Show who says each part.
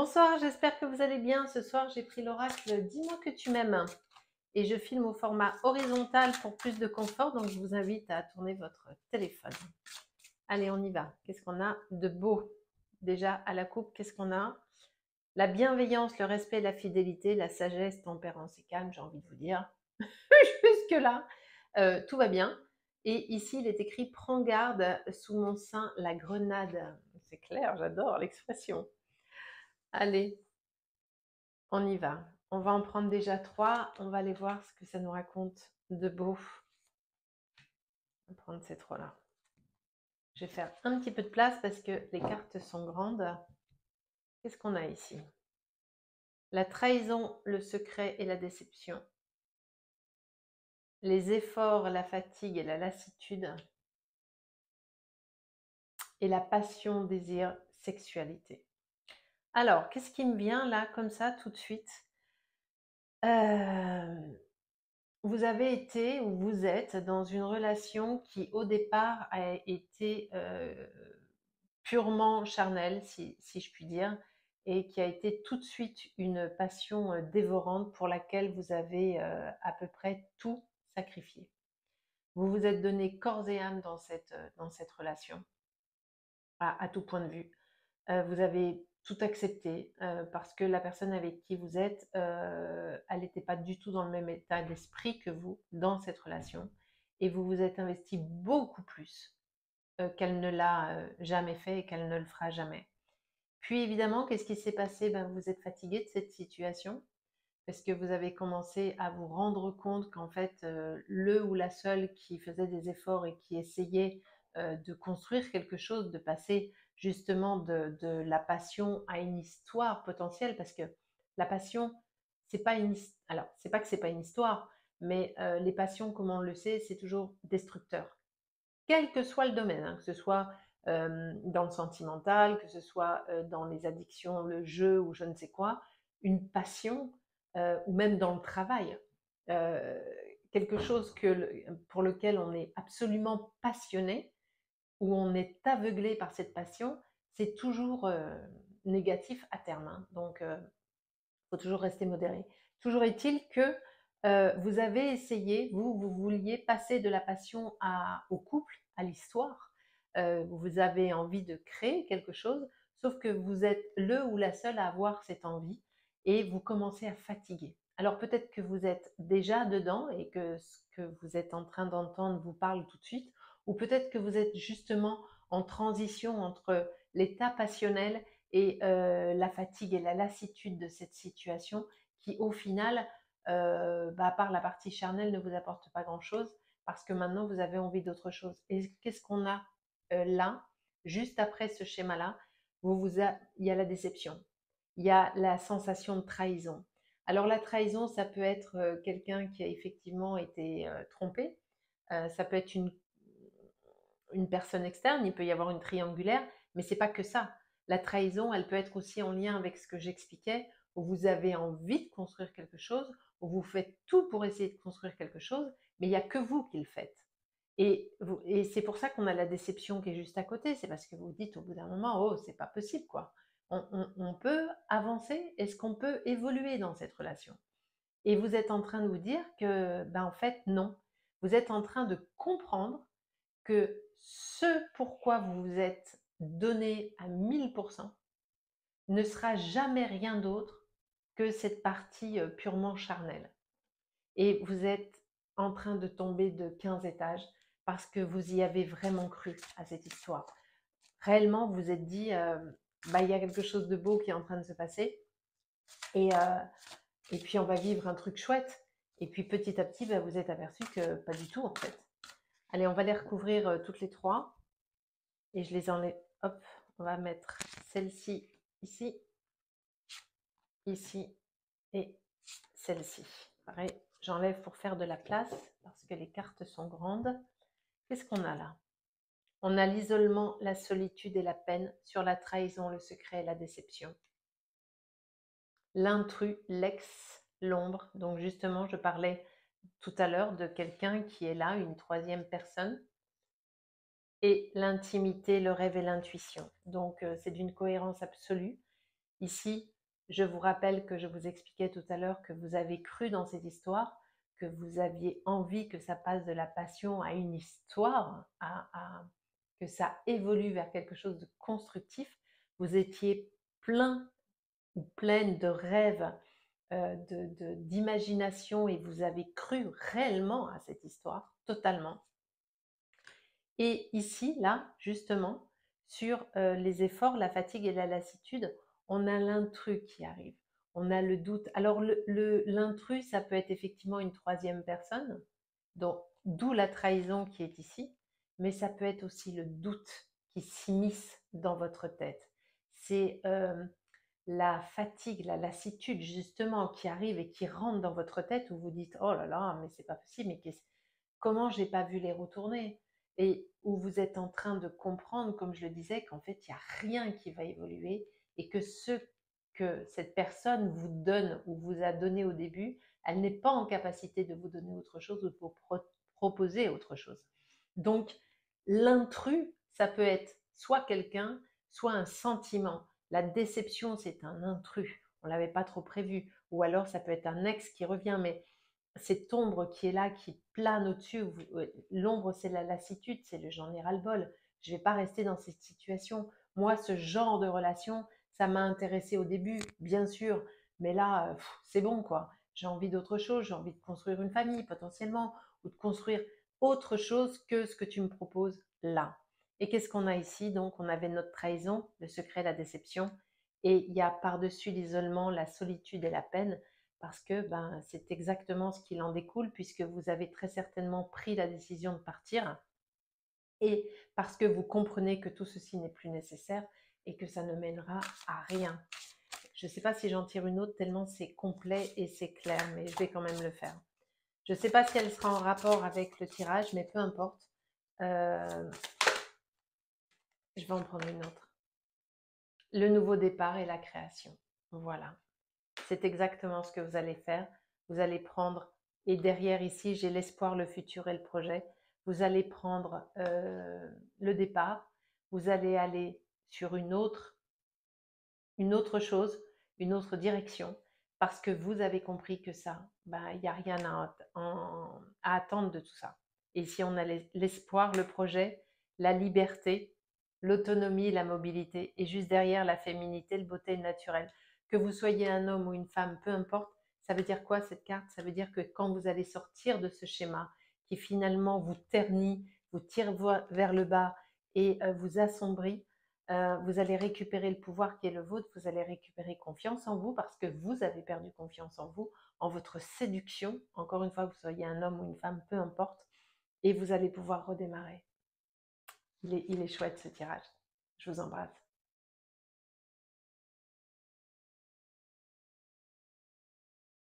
Speaker 1: Bonsoir, j'espère que vous allez bien. Ce soir, j'ai pris l'oracle Dis-moi que tu m'aimes et je filme au format horizontal pour plus de confort. Donc, je vous invite à tourner votre téléphone. Allez, on y va. Qu'est-ce qu'on a de beau? Déjà, à la coupe, qu'est-ce qu'on a? La bienveillance, le respect, la fidélité, la sagesse, tempérance et calme, j'ai envie de vous dire. Jusque-là, tout va bien. Et ici, il est écrit Prends garde, sous mon sein, la grenade. C'est clair, j'adore l'expression. Allez, on y va. On va en prendre déjà 3. On va aller voir ce que ça nous raconte de beau. On va prendre ces 3-là. Je vais faire un petit peu de place parce que les cartes sont grandes. Qu'est-ce qu'on a ici? La trahison, le secret et la déception. Les efforts, la fatigue et la lassitude. Et la passion, désir, sexualité. Alors, qu'est-ce qui me vient là, comme ça, tout de suite? Vous avez été ou vous êtes dans une relation qui, au départ, a été purement charnelle, si je puis dire, et qui a été tout de suite une passion dévorante pour laquelle vous avez à peu près tout sacrifié. Vous vous êtes donné corps et âme dans cette relation, à tout point de vue. Vous avez tout accepté parce que la personne avec qui vous êtes, elle n'était pas du tout dans le même état d'esprit que vous dans cette relation et vous vous êtes investi beaucoup plus qu'elle ne l'a jamais fait et qu'elle ne le fera jamais. Puis évidemment, qu'est-ce qui s'est passé? Ben, vous êtes fatigué de cette situation parce que vous avez commencé à vous rendre compte qu'en fait, le ou la seule qui faisait des efforts et qui essayait de construire quelque chose, de passer justement de la passion à une histoire potentielle, parce que la passion, c'est pas une alors c'est pas que c'est pas une histoire, mais les passions, comme on le sait, c'est toujours destructeur. Quel que soit le domaine, hein, que ce soit dans le sentimental, que ce soit dans les addictions, le jeu ou je ne sais quoi, une passion, ou même dans le travail, euh, quelque chose pour lequel on est absolument passionné, où on est aveuglé par cette passion, c'est toujours négatif à terme, hein. Donc, faut toujours rester modéré. Toujours est-il que vous avez essayé, vous vouliez passer de la passion au couple, à l'histoire. Vous avez envie de créer quelque chose, sauf que vous êtes le ou la seule à avoir cette envie et vous commencez à fatiguer. Alors peut-être que vous êtes déjà dedans et que ce que vous êtes en train d'entendre vous parle tout de suite, ou peut-être que vous êtes justement en transition entre l'état passionnel et la fatigue et la lassitude de cette situation qui, au final, à part la partie charnelle, ne vous apporte pas grand-chose parce que maintenant, vous avez envie d'autre chose. Et qu'est-ce qu'on a là, juste après ce schéma-là? Il y a la déception, il y a la sensation de trahison. Alors la trahison, ça peut être quelqu'un qui a effectivement été trompé, ça peut être une personne externe, il peut y avoir une triangulaire, mais c'est pas que ça. La trahison, elle peut être aussi en lien avec ce que j'expliquais, où vous avez envie de construire quelque chose, où vous faites tout pour essayer de construire quelque chose, mais il n'y a que vous qui le faites. Et c'est pour ça qu'on a la déception qui est juste à côté, c'est parce que vous dites au bout d'un moment, oh, c'est pas possible, quoi. On peut avancer, est-ce qu'on peut évoluer dans cette relation? Et vous êtes en train de vous dire que, ben, en fait, non. Vous êtes en train de comprendre que ce pourquoi vous vous êtes donné à 1000% ne sera jamais rien d'autre que cette partie purement charnelle. Et vous êtes en train de tomber de 15 étages parce que vous y avez vraiment cru à cette histoire. Réellement, vous vous êtes dit, bah, il y a quelque chose de beau qui est en train de se passer et, euh, et puis on va vivre un truc chouette. Et puis petit à petit, bah, vous êtes aperçu que pas du tout en fait. Allez, on va les recouvrir toutes les 3. Et je les enlève. Hop, on va mettre celle-ci ici, ici et celle-ci. Pareil, j'enlève pour faire de la place parce que les cartes sont grandes. Qu'est-ce qu'on a là? On a l'isolement, la solitude et la peine, sur la trahison, le secret et la déception. L'intrus, l'ex, l'ombre. Donc justement, je parlais tout à l'heure de quelqu'un qui est là, une troisième personne. Et l'intimité, le rêve et l'intuition. Donc c'est d'une cohérence absolue. Ici, je vous rappelle que je vous expliquais tout à l'heure que vous avez cru dans cette histoire, que vous aviez envie que ça passe de la passion à une histoire, que ça évolue vers quelque chose de constructif. Vous étiez plein ou pleine de rêves, d'imagination et vous avez cru réellement à cette histoire, totalement. Et ici, là, justement, sur les efforts, la fatigue et la lassitude, on a l'intrus qui arrive, on a le doute. Alors l'intrus, ça peut être effectivement une troisième personne, donc d'où la trahison qui est ici, mais ça peut être aussi le doute qui s'immisce dans votre tête. C'est la fatigue, la lassitude justement qui arrive et qui rentre dans votre tête où vous dites oh là là, mais c'est pas possible, mais comment j'ai pas vu les roues tourner? Et où vous êtes en train de comprendre, comme je le disais, qu'en fait il n'y a rien qui va évoluer et que ce que cette personne vous donne ou vous a donné au début, elle n'est pas en capacité de vous donner autre chose ou de vous proposer autre chose. Donc l'intrus, ça peut être soit quelqu'un, soit un sentiment. La déception, c'est un intrus. On ne l'avait pas trop prévu. Ou alors, ça peut être un ex qui revient, mais cette ombre qui est là, qui plane au-dessus, l'ombre, c'est la lassitude, c'est le j'en ai ras-le-bol. Je ne vais pas rester dans cette situation. Moi, ce genre de relation, ça m'a intéressé au début, bien sûr, mais là, c'est bon, quoi. J'ai envie d'autre chose, j'ai envie de construire une famille potentiellement, ou de construire autre chose que ce que tu me proposes là. Et qu'est-ce qu'on a ici? Donc, on avait notre trahison, le secret, la déception, et il y a par-dessus l'isolement, la solitude et la peine, parce que ben, c'est exactement ce qu'il en découle, puisque vous avez très certainement pris la décision de partir, et parce que vous comprenez que tout ceci n'est plus nécessaire et que ça ne mènera à rien. Je ne sais pas si j'en tire une autre, tellement c'est complet et c'est clair, mais je vais quand même le faire. Je ne sais pas si elle sera en rapport avec le tirage, mais peu importe. Euh, je vais en prendre une autre. Le nouveau départ et la création. Voilà. C'est exactement ce que vous allez faire. Vous allez prendre, et derrière ici, j'ai l'espoir, le futur et le projet. Vous allez prendre le départ. Vous allez aller sur une autre chose, une autre direction, parce que vous avez compris que ça, ben, il n'y a rien à attendre de tout ça. Et si on a l'espoir, le projet, la liberté, l'autonomie, la mobilité, et juste derrière la féminité, le beauté naturel. Que vous soyez un homme ou une femme, peu importe, ça veut dire quoi cette carte? Ça veut dire que quand vous allez sortir de ce schéma qui finalement vous ternit, vous tire vers le bas et vous assombrit, vous allez récupérer le pouvoir qui est le vôtre, vous allez récupérer confiance en vous parce que vous avez perdu confiance en vous, en votre séduction, encore une fois, que vous soyez un homme ou une femme, peu importe, et vous allez pouvoir redémarrer. Il est chouette ce tirage. Je vous embrasse.